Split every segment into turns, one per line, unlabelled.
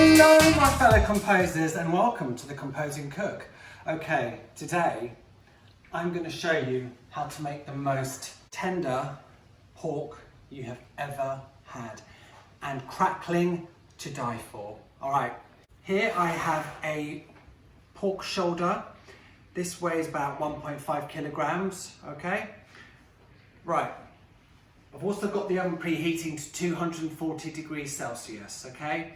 Hello my fellow composers and welcome to the Composing Cook. Okay, today I'm going to show you how to make the most tender pork you have ever had and crackling to die for. Alright, here I have a pork shoulder. This weighs about 1.5 kilograms, okay? Right, I've also got the oven preheating to 240 degrees Celsius, okay?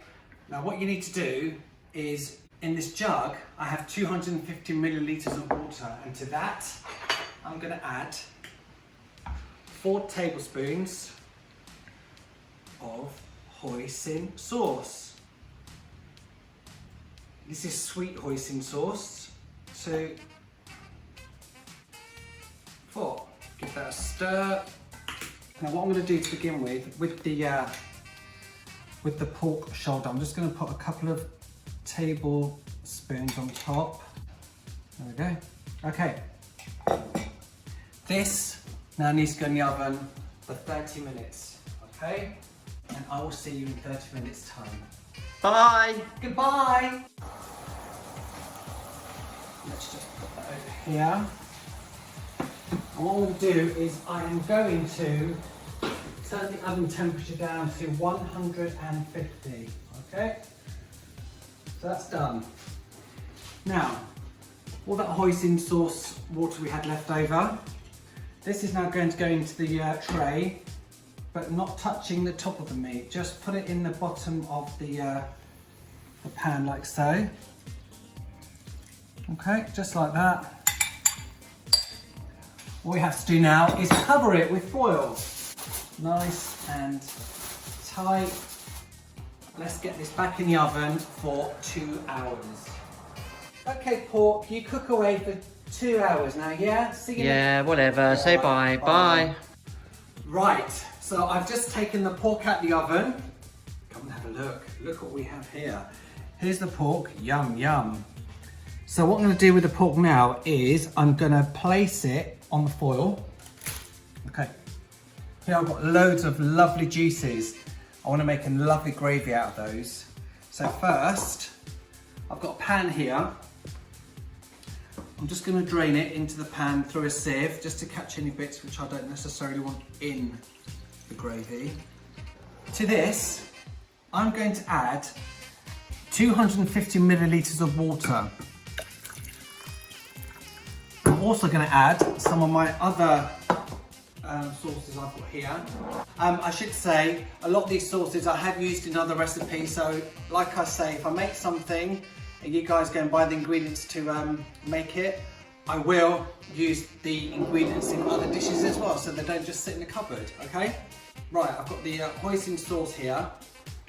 Now what you need to do is, in this jug, I have 250 millilitres of water, and to that, I'm going to add 4 tablespoons of hoisin sauce. This is sweet hoisin sauce. 2, 4. Give that a stir. Now what I'm going to do to begin with the pork shoulder, I'm just going to put a couple of tablespoons on top. There we go. Okay. This now needs to go in the oven for 30 minutes. Okay? And I will see you in 30 minutes time.
Bye!
Goodbye! Let's just put that over here. And what I'm going to do is I am going to turn the oven temperature down to 150, okay? So that's done. Now, all that hoisin sauce water we had left over, this is now going to go into the tray, but not touching the top of the meat. Just put it in the bottom of the pan like so. Okay, just like that. All we have to do now is cover it with foil. Nice and tight. Let's get this back in the oven for 2 hours. Okay, pork, you cook away for 2 hours now, yeah? See you
Yeah, whatever. Say bye. Bye.
Right, so I've just taken the pork out the oven. Come and have a look. Look what we have here. Here's the pork. Yum, yum. So what I'm going to do with the pork now is I'm going to place it on the foil. Okay. Here I've got loads of lovely juices. I want to make a lovely gravy out of those. So first, I've got a pan here. I'm just going to drain it into the pan through a sieve just to catch any bits which I don't necessarily want in the gravy. To this, I'm going to add 250 millilitres of water. I'm also going to add some of my other sauces I've got here. I should say, a lot of these sauces I have used in other recipes, so like I say, if I make something and you guys go and buy the ingredients to make it, I will use the ingredients in other dishes as well, so they don't just sit in the cupboard, okay? Right, I've got the hoisin sauce here.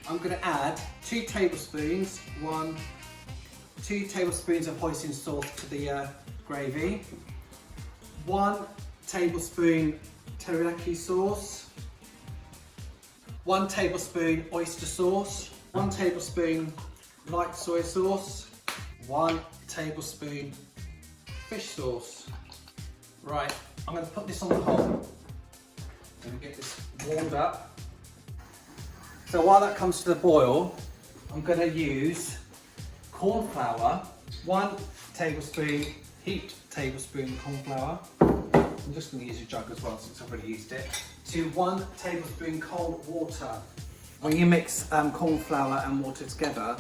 I'm going to add 2 tablespoons, 2 tablespoons of hoisin sauce to the gravy, 1 tablespoon teriyaki sauce, 1 tablespoon oyster sauce, 1 tablespoon light soy sauce, 1 tablespoon fish sauce. Right, I'm going to put this on the hob and get this warmed up. So while that comes to the boil, I'm going to use cornflour, 1 tablespoon, heaped tablespoon cornflour. I'm just going to use a jug as well since I've already used it. To 1 tablespoon cold water. When you mix corn flour and water together,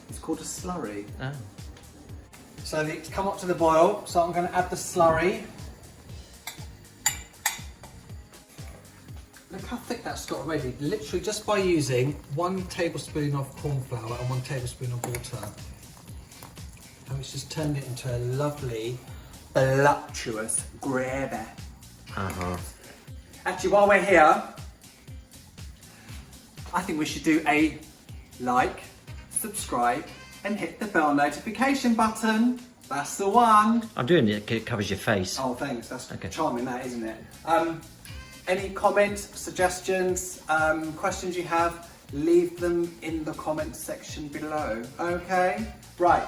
it's called a slurry. Oh. So it's come up to the boil, so I'm going to add the slurry. Look how thick that's got already. Literally just by using 1 tablespoon of corn flour and 1 tablespoon of water. And it's just turned it into a lovely, voluptuous gravy. Actually, while we're here, I think we should do a like, subscribe, and hit the bell notification button. That's the one.
I'm doing it, it covers your face.
Oh, thanks. That's
okay.
Charming, that, isn't it? Any comments, suggestions, questions you have, leave them in the comment section below. Okay? Right,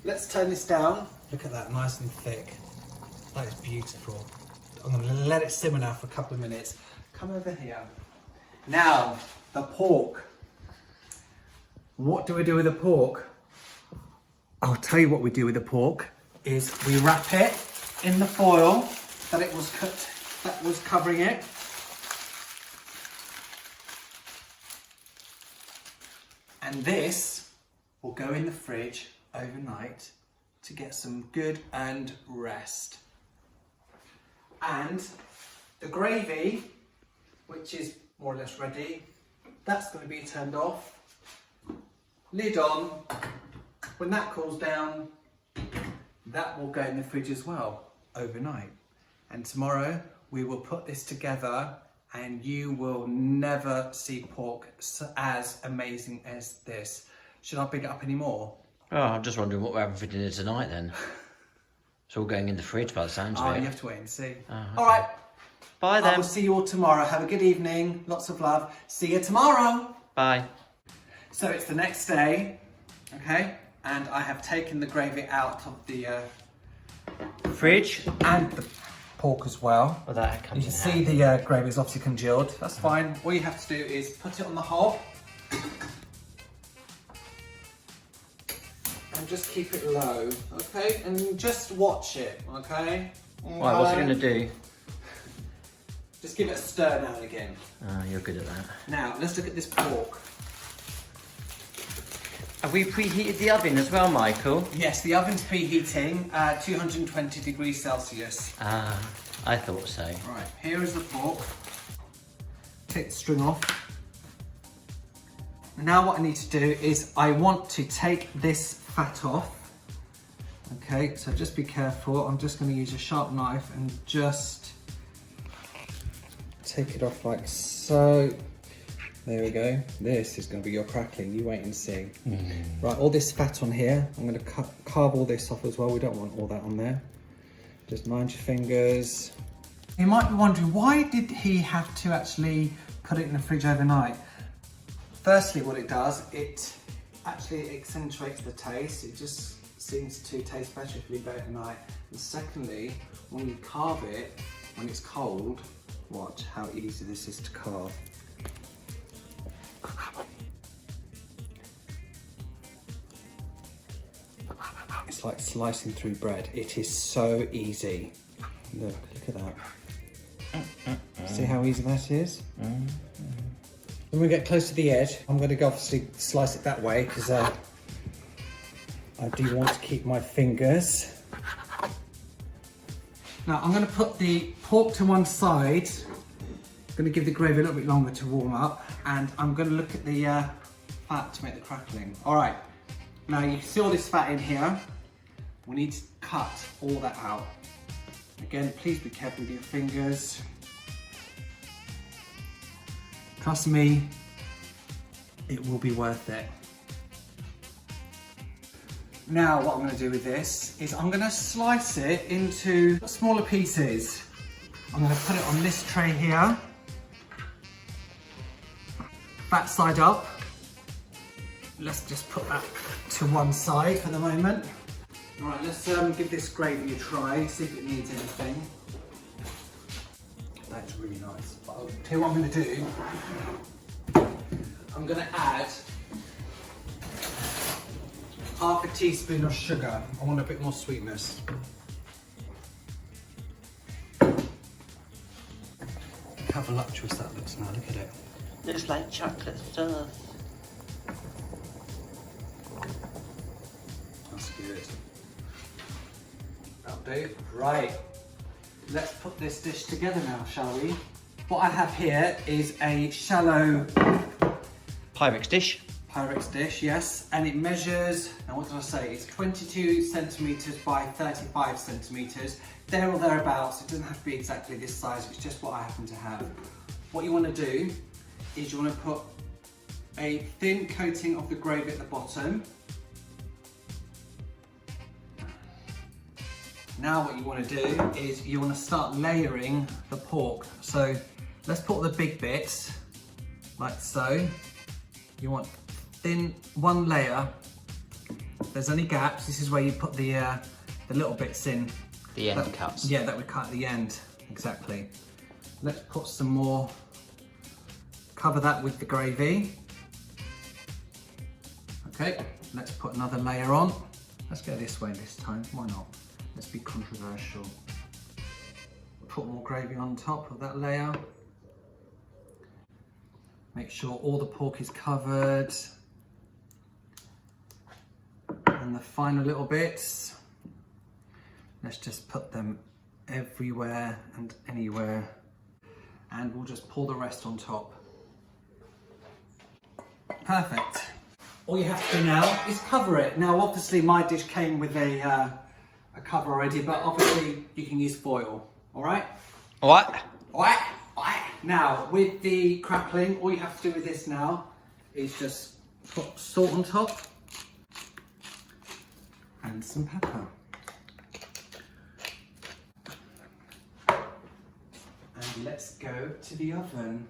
let's turn this down. Look at that, nice and thick. That is beautiful. I'm going to let it simmer now for a couple of minutes. Come over here. Now, the pork. What do we do with the pork? I'll tell you what we do with the pork is we wrap it in the foil that it was cut, that was covering it. And this will go in the fridge overnight to get some good earned rest. And the gravy, which is more or less ready, that's going to be turned off, lid on. When that cools down, that will go in the fridge as well overnight. And tomorrow we will put this together and you will never see pork as amazing as this. Should I pick it up any more?
Oh, I'm just wondering what we're having for dinner tonight then. It's all going in the fridge by the sounds of it.
You have to wait and see.
Oh, okay.
All right.
Bye then.
I will see you all tomorrow. Have a good evening. Lots of love. See you tomorrow.
Bye.
So it's the next day, okay? And I have taken the gravy out of the
Fridge.
and the pork as well.
Well, that comes
You
in
can see the gravy is obviously congealed. That's fine. All you have to do is put it on the hob and just keep it low, okay? And just watch it, okay?
Right, what's it going to do?
Just give it a stir now and again.
Oh, you're good at that.
Now, let's look at this pork.
Have we preheated the oven as well, Michael?
Yes, the oven's preheating, 220 degrees Celsius.
Ah, I thought so.
Right, here is the pork. Take the string off. Now what I need to do is I want to take this fat off. Okay, so just be careful. I'm just going to use a sharp knife and just take it off like so. There we go. This is going to be your crackling. You wait and see. Right, all this fat on here. I'm going to carve all this off as well. We don't want all that on there. Just mind your fingers. You might be wondering, why did he have to actually put it in the fridge overnight? Firstly, what it does, it actually accentuates the taste. It just seems to taste better if you leave it at night. And secondly, when you carve it, when it's cold, watch how easy this is to carve. It's like slicing through bread. It is so easy. Look at that. See how easy that is? When we get close to the edge, I'm going to obviously slice it that way because I do want to keep my fingers. Now I'm going to put the pork to one side. I'm going to give the gravy a little bit longer to warm up, and I'm going to look at the fat to make the crackling. All right. Now you see all this fat in here. We need to cut all that out. Again, please be careful with your fingers. Trust me, it will be worth it. Now what I'm going to do with this is I'm going to slice it into smaller pieces. I'm going to put it on this tray here. Fat side up. Let's just put that to one side for the moment. All right, let's give this gravy a try, see if it needs anything. That's really nice. But I'll tell you what I'm going to do. I'm going to add half a teaspoon of sugar. I want a bit more sweetness. Look how voluptuous that looks now, look at it.
Looks like chocolate stuff.
That's good. That'll do. Right. Let's put this dish together now, shall we? What I have here is a shallow
Pyrex dish.
Pyrex dish, yes, and it measures, now what did I say, it's 22 centimetres by 35 centimetres, there or thereabouts. It doesn't have to be exactly this size, it's just what I happen to have. What you want to do is you want to put a thin coating of the gravy at the bottom. Now what you want to do is you want to start layering the pork. So let's put the big bits, like so. You want thin, one layer. If there's any gaps, this is where you put the little bits in.
The end cuts.
Yeah, that we cut at the end, exactly. Let's put some more, cover that with the gravy. Okay, let's put another layer on. Let's go this way this time, why not? Let's be controversial. Put more gravy on top of that layer. Make sure all the pork is covered. And the final little bits, let's just put them everywhere and anywhere. And we'll just pour the rest on top. Perfect. All you have to do now is cover it. Now obviously my dish came with a cover already, but obviously you can use foil, all right?
What?
Alright. Now with the crackling, all you have to do with this now is just put salt on top and some pepper. And let's go to the oven.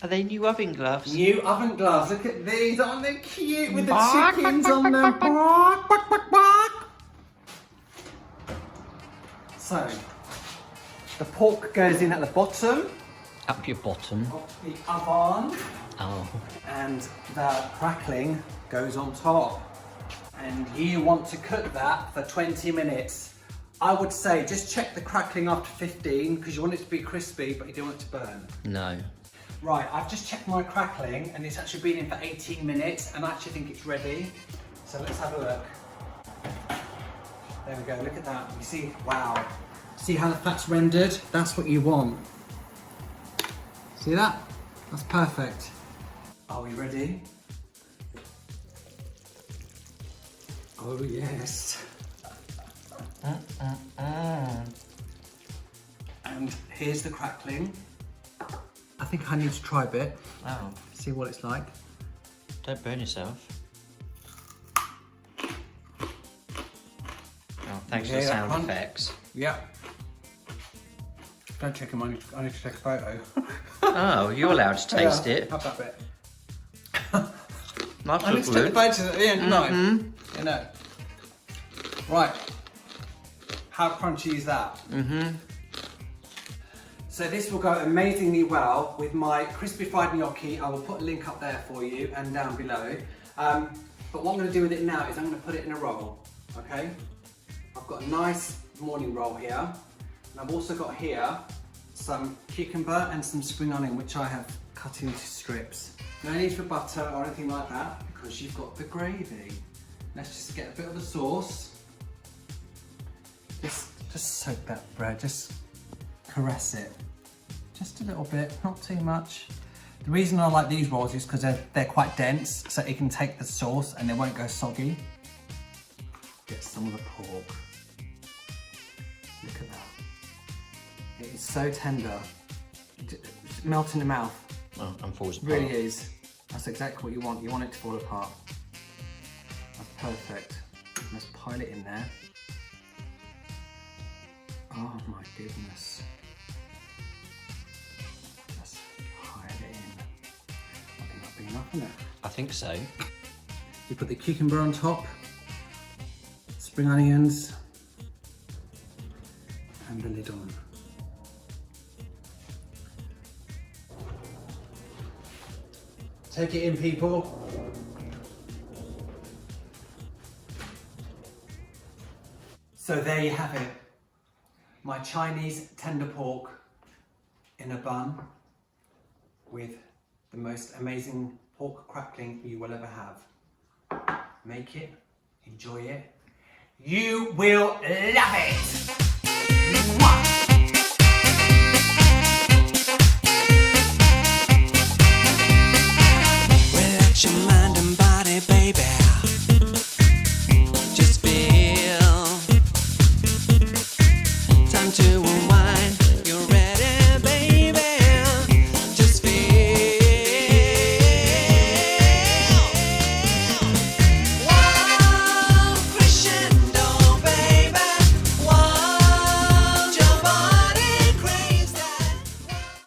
Are they new oven gloves?
New oven gloves. Look at these. Aren't they cute with the chickens on them? Bark, bark, bark, bark. So, the pork goes in at the bottom
Up your bottom.
of the oven,
Oh.
and the crackling goes on top. And you want to cook that for 20 minutes. I would say just check the crackling after 15 because you want it to be crispy, but you don't want it to burn.
No.
Right, I've just checked my crackling and it's actually been in for 18 minutes and I actually think it's ready. So let's have a look. There we go, look at that. You see, wow. See how that's rendered? That's what you want. See that? That's perfect. Are we ready? Oh yes. And here's the crackling. I think I need to try a bit.
Oh.
See what it's like.
Don't burn yourself. Oh, thanks for the sound effects.
Yeah. Don't check them, I need to take a photo.
Oh, you're allowed to taste it.
Have that bit.
Nice
I need to take the photos at the end, no. You know. Right. How crunchy is that? So this will go amazingly well with my crispy fried gnocchi. I will put a link up there for you and down below. But what I'm going to do with it now is I'm going to put it in a roll, okay? I've got a nice morning roll here. And I've also got here some cucumber and some spring onion, which I have cut into strips. No need for butter or anything like that because you've got the gravy. Let's just get a bit of the sauce. Just soak that bread, just caress it. Just a little bit, not too much. The reason I like these rolls is because they're quite dense, so it can take the sauce and they won't go soggy. Get some of the pork. Look at that. It is so tender. It melts in the mouth.
Oh, and falls
It
apart.
really is. That's exactly what you want. You want it to fall apart. That's perfect. Let's pile it in there. Oh my goodness. Just pile it in. I think that'll be enough, isn't it?
I think so.
You put the cucumber on top, spring onions, and the lid on. Take it in, people. So there you have it. My Chinese tender pork in a bun with the most amazing pork crackling you will ever have. Make it, enjoy it. You will love it!